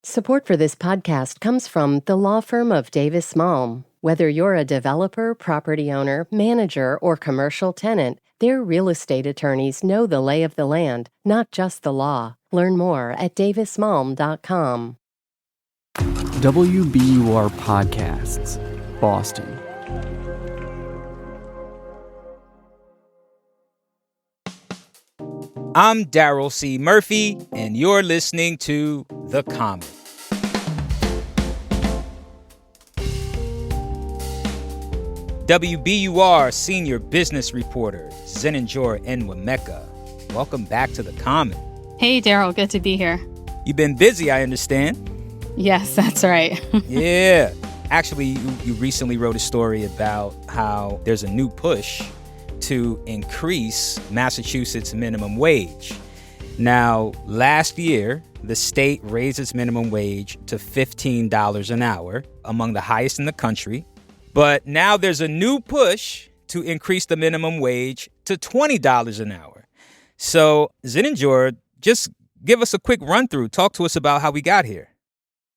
Support for this podcast comes from the law firm of Davis Malm. Whether you're a developer, property owner, manager, or commercial tenant, their real estate attorneys know the lay of the land, not just the law. Learn more at davismalm.com. WBUR Podcasts, Boston. I'm Daryl C. Murphy, and you're listening to The Common. WBUR senior business reporter Zeninjor Enwemeka. Welcome back to The Common. Hey, Daryl. Good to be here. You've been busy, I understand. Yes, that's right. Yeah. Actually, you recently wrote a story about how there's a new push to increase Massachusetts minimum wage. Now, last year, the state raised its minimum wage to $15 an hour, among the highest in the country. But now there's a new push to increase the minimum wage to $20 an hour. So, Zeninjor, just give us a quick run through. Talk to us about how we got here.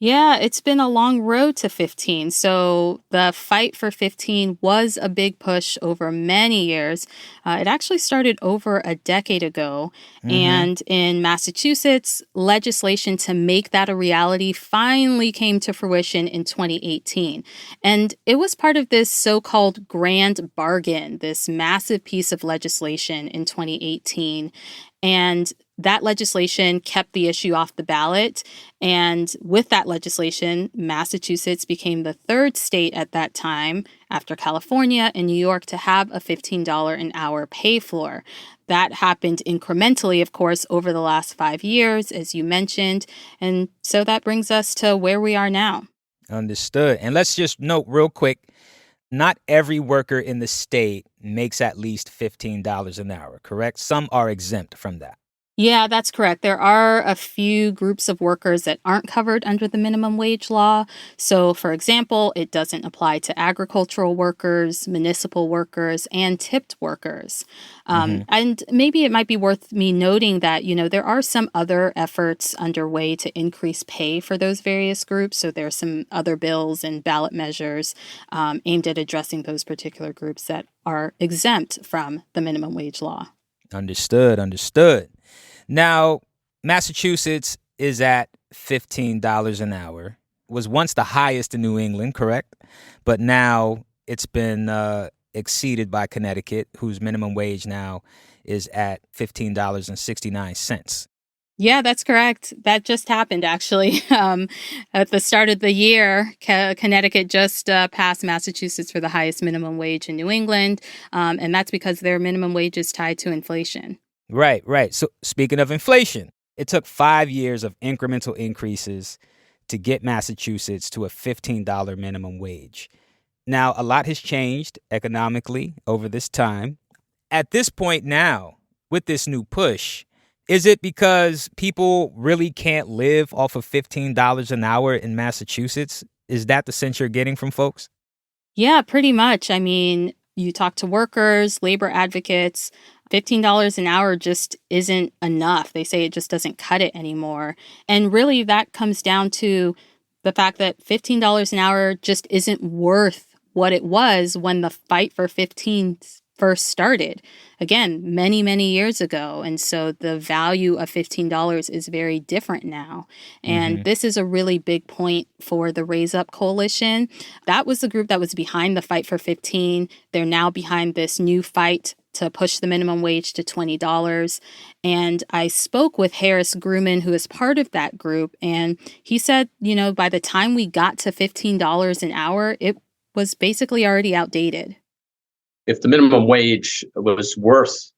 Yeah, it's been a long road to 15. So the fight for 15 was a big push over many years. It actually started over a decade ago. And in Massachusetts, legislation to make that a reality finally came to fruition in 2018. And it was part of this so-called grand bargain, this massive piece of legislation in 2018. And that legislation kept the issue off the ballot. And with that legislation, Massachusetts became the third state at that time, after California and New York, to have a $15 an hour pay floor. That happened incrementally, of course, over the last 5 years, as you mentioned. And so that brings us to where we are now. Understood. And let's just note real quick, not every worker in the state makes at least $15 an hour, correct? Some are exempt from that. Yeah, that's correct. There are a few groups of workers that aren't covered under the minimum wage law. So, for example, it doesn't apply to agricultural workers, municipal workers, and tipped workers. And maybe it might be worth me noting that, there are some other efforts underway to increase pay for those various groups. So there are some other bills and ballot measures aimed at addressing those particular groups that are exempt from the minimum wage law. Understood. Now, Massachusetts is at $15 an hour. Was once the highest in New England, correct? But now it's been exceeded by Connecticut, whose minimum wage now is at $15.69. Yeah, that's correct. That just happened, actually. At the start of the year, Connecticut just passed Massachusetts for the highest minimum wage in New England. And that's because their minimum wage is tied to inflation. Right. So speaking of inflation, it took 5 years of incremental increases to get Massachusetts to a $15 minimum wage. Now, a lot has changed economically over this time. At this point now, with this new push, is it because people really can't live off of $15 an hour in Massachusetts? Is that the sense you're getting from folks? Yeah, pretty much. I mean, you talk to workers, labor advocates, $15 an hour just isn't enough. They say it just doesn't cut it anymore. And really, that comes down to the fact that $15 an hour just isn't worth what it was when the fight for 15 first started. Again, many, many years ago. And so the value of $15 is very different now. And this is a really big point for the Raise Up Coalition. That was the group that was behind the fight for 15. They're now behind this new fight to push the minimum wage to $20. And I spoke with Harris Grumman, who is part of that group. And he said, by the time we got to $15 an hour, it was basically already outdated. If the minimum wage was worth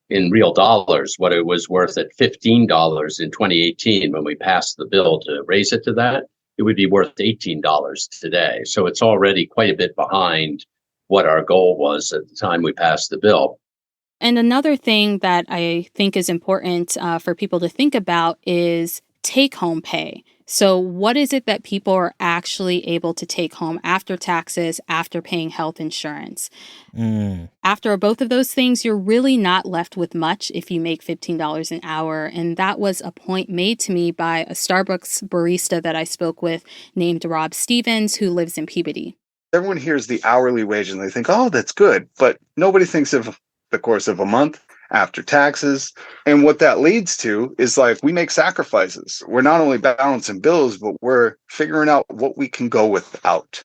in real dollars what it was worth at $15 in 2018 when we passed the bill to raise it to that, it would be worth $18 today. So it's already quite a bit behind what our goal was at the time we passed the bill. And another thing that I think is important for people to think about is take-home pay. So what is it that people are actually able to take home after taxes, after paying health insurance? After both of those things, you're really not left with much if you make $15 an hour. And that was a point made to me by a Starbucks barista that I spoke with named Rob Stevens, who lives in Peabody. Everyone hears the hourly wage and they think, oh, that's good. But nobody thinks of the course of a month after taxes. And what that leads to is like we make sacrifices. We're not only balancing bills, but we're figuring out what we can go without.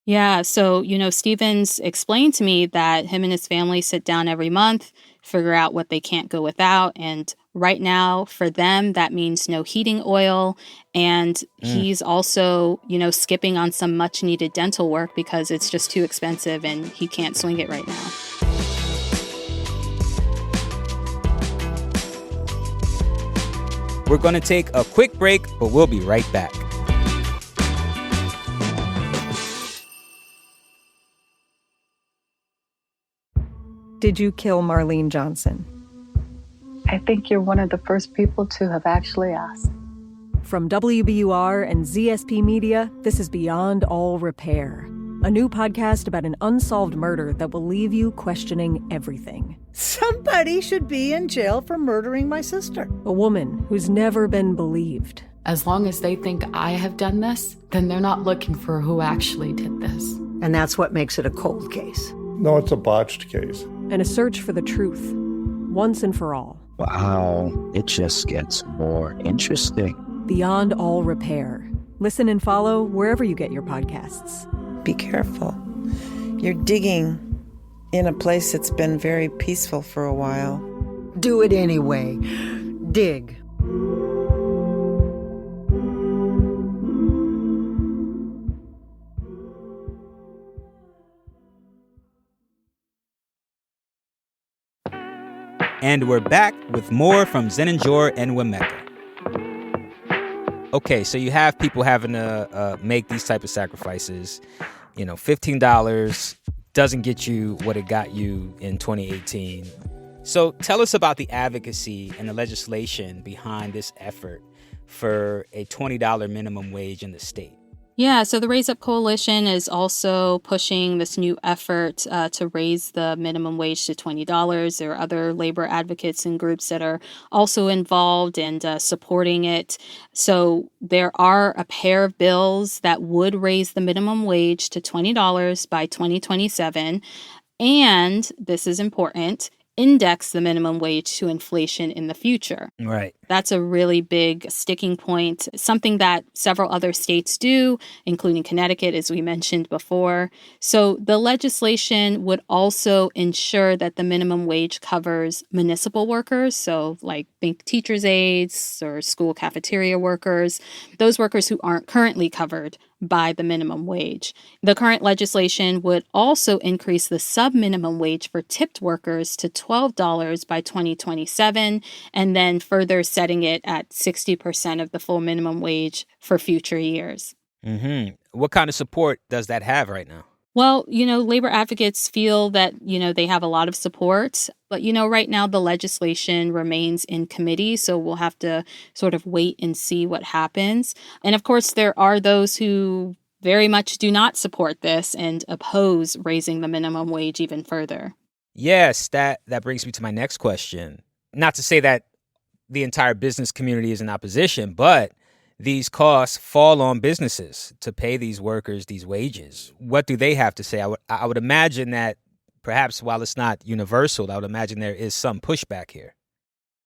Yeah, so, Stevens explained to me that him and his family sit down every month, figure out what they can't go without. And right now, for them, that means no heating oil. And he's also, skipping on some much needed dental work because it's just too expensive and he can't swing it right now. We're going to take a quick break, but we'll be right back. Did you kill Marlene Johnson? I think you're one of the first people to have actually asked. From WBUR and ZSP Media, this is Beyond All Repair, a new podcast about an unsolved murder that will leave you questioning everything. Somebody should be in jail for murdering my sister. A woman who's never been believed. As long as they think I have done this, then they're not looking for who actually did this. And that's what makes it a cold case. No, it's a botched case. And a search for the truth, once and for all. Wow, it just gets more interesting. Beyond All Repair. Listen and follow wherever you get your podcasts. Be careful. You're digging in a place that's been very peaceful for a while. Do it anyway. Dig. And we're back with more from Zeninjor and Enwemeka. Okay, so you have people having to make these type of sacrifices. $15 doesn't get you what it got you in 2018. So tell us about the advocacy and the legislation behind this effort for a $20 minimum wage in the state. Yeah, so the Raise Up Coalition is also pushing this new effort to raise the minimum wage to $20. There are other labor advocates and groups that are also involved and supporting it. So there are a pair of bills that would raise the minimum wage to $20 by 2027. And this is important, index the minimum wage to inflation in the future. Right. That's a really big sticking point, something that several other states do, including Connecticut, as we mentioned before. So the legislation would also ensure that the minimum wage covers municipal workers, so like think teachers' aides or school cafeteria workers, those workers who aren't currently covered by the minimum wage. The current legislation would also increase the sub-minimum wage for tipped workers to $12 by 2027, and then further setting it at 60% of the full minimum wage for future years. Mm-hmm. What kind of support does that have right now? Well, labor advocates feel that, they have a lot of support. But, right now the legislation remains in committee, so we'll have to sort of wait and see what happens. And of course, there are those who very much do not support this and oppose raising the minimum wage even further. Yes, that brings me to my next question. Not to say that the entire business community is in opposition, but these costs fall on businesses to pay these workers these wages. What do they have to say? I would imagine that perhaps while it's not universal, I would imagine there is some pushback here.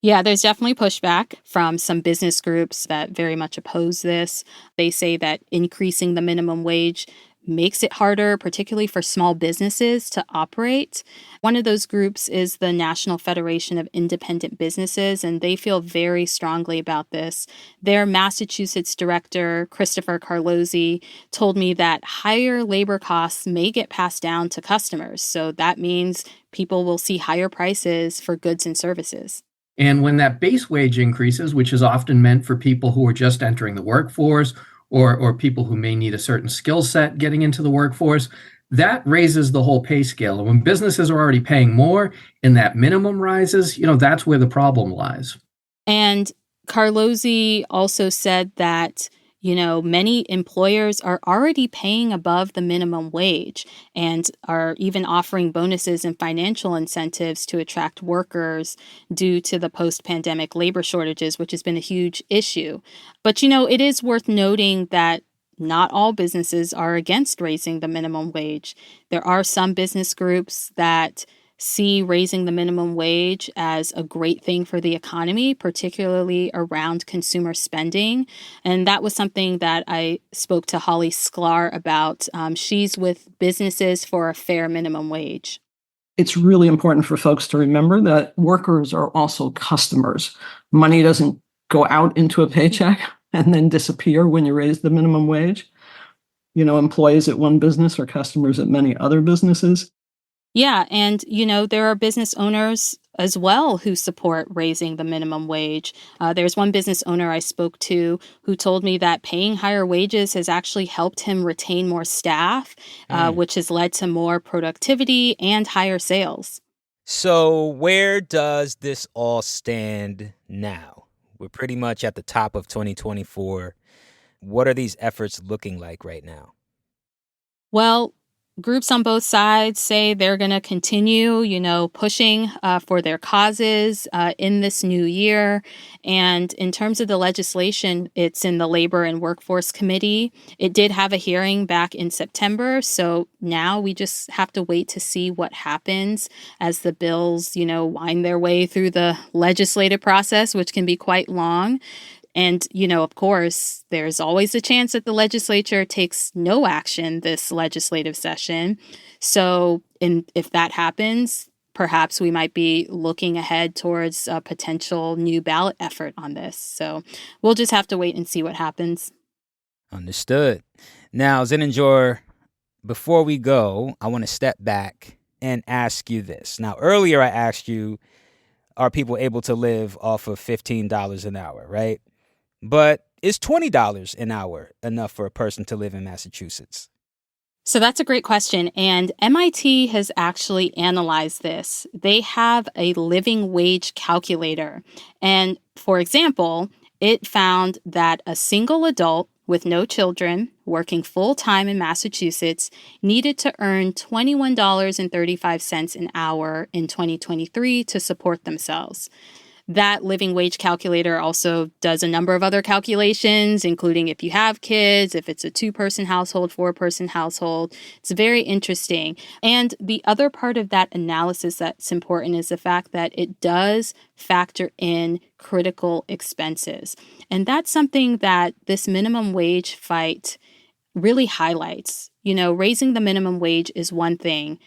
Yeah, there's definitely pushback from some business groups that very much oppose this. They say that increasing the minimum wage makes it harder, particularly for small businesses to operate. One of those groups is the National Federation of Independent Businesses, and they feel very strongly about this. Their Massachusetts director, Christopher Carlozzi, told me that higher labor costs may get passed down to customers. So that means people will see higher prices for goods and services. And when that base wage increases, which is often meant for people who are just entering the workforce or people who may need a certain skill set getting into the workforce, that raises the whole pay scale. And when businesses are already paying more and that minimum rises, that's where the problem lies. And Carlozzi also said that, Many employers are already paying above the minimum wage and are even offering bonuses and financial incentives to attract workers due to the post-pandemic labor shortages, which has been a huge issue. But, it is worth noting that not all businesses are against raising the minimum wage. There are some business groups that see raising the minimum wage as a great thing for the economy, particularly around consumer spending. And that was something that I spoke to Holly Sklar about. She's with Businesses for a Fair Minimum Wage. It's really important for folks to remember that workers are also customers. Money doesn't go out into a paycheck and then disappear when you raise the minimum wage. Employees at one business are customers at many other businesses. Yeah, and, there are business owners as well who support raising the minimum wage. There's one business owner I spoke to who told me that paying higher wages has actually helped him retain more staff, which has led to more productivity and higher sales. So where does this all stand now? We're pretty much at the top of 2024. What are these efforts looking like right now? Well, groups on both sides say they're going to continue, pushing for their causes in this new year. And in terms of the legislation, it's in the Labor and Workforce Committee. It did have a hearing back in September. So now we just have to wait to see what happens as the bills, wind their way through the legislative process, which can be quite long. And, of course, there's always a chance that the legislature takes no action this legislative session. So if that happens, perhaps we might be looking ahead towards a potential new ballot effort on this. So we'll just have to wait and see what happens. Understood. Now, Zeninjor, before we go, I want to step back and ask you this. Now, earlier I asked you, are people able to live off of $15 an hour, right? But is $20 an hour enough for a person to live in Massachusetts? So that's a great question. And MIT has actually analyzed this. They have a living wage calculator. And for example, it found that a single adult with no children working full-time in Massachusetts needed to earn $21.35 an hour in 2023 to support themselves. That living wage calculator also does a number of other calculations, including if you have kids, if it's a 2-person household, 4-person household. It's very interesting. And the other part of that analysis that's important is the fact that it does factor in critical expenses. And that's something that this minimum wage fight really highlights. Raising the minimum wage is one thing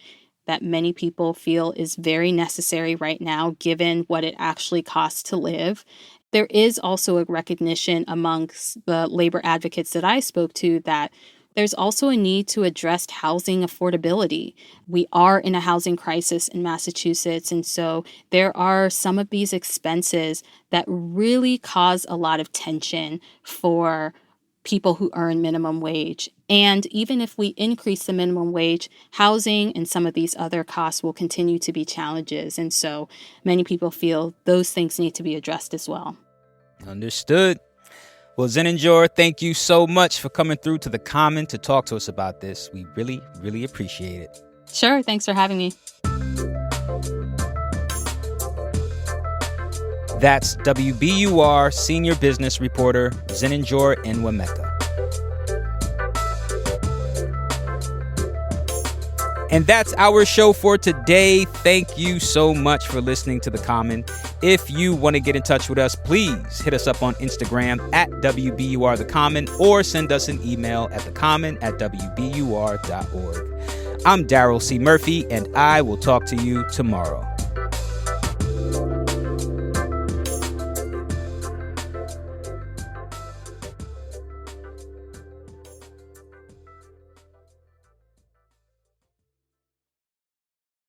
that many people feel is very necessary right now, given what it actually costs to live. There is also a recognition amongst the labor advocates that I spoke to that there's also a need to address housing affordability. We are in a housing crisis in Massachusetts, and so there are some of these expenses that really cause a lot of tension for people who earn minimum wage. And even if we increase the minimum wage, housing and some of these other costs will continue to be challenges. And so many people feel those things need to be addressed as well. Understood. Well, Zeninjor, thank you so much for coming through to The Common to talk to us about this. We really, really appreciate it. Sure. Thanks for having me. That's WBUR senior business reporter Zeninjor Enwemeka. And that's our show for today. Thank you so much for listening to The Common. If you want to get in touch with us, please hit us up on Instagram at WBUR The Common or send us an email at thecommon@wbur.org. I'm Daryl C. Murphy, and I will talk to you tomorrow.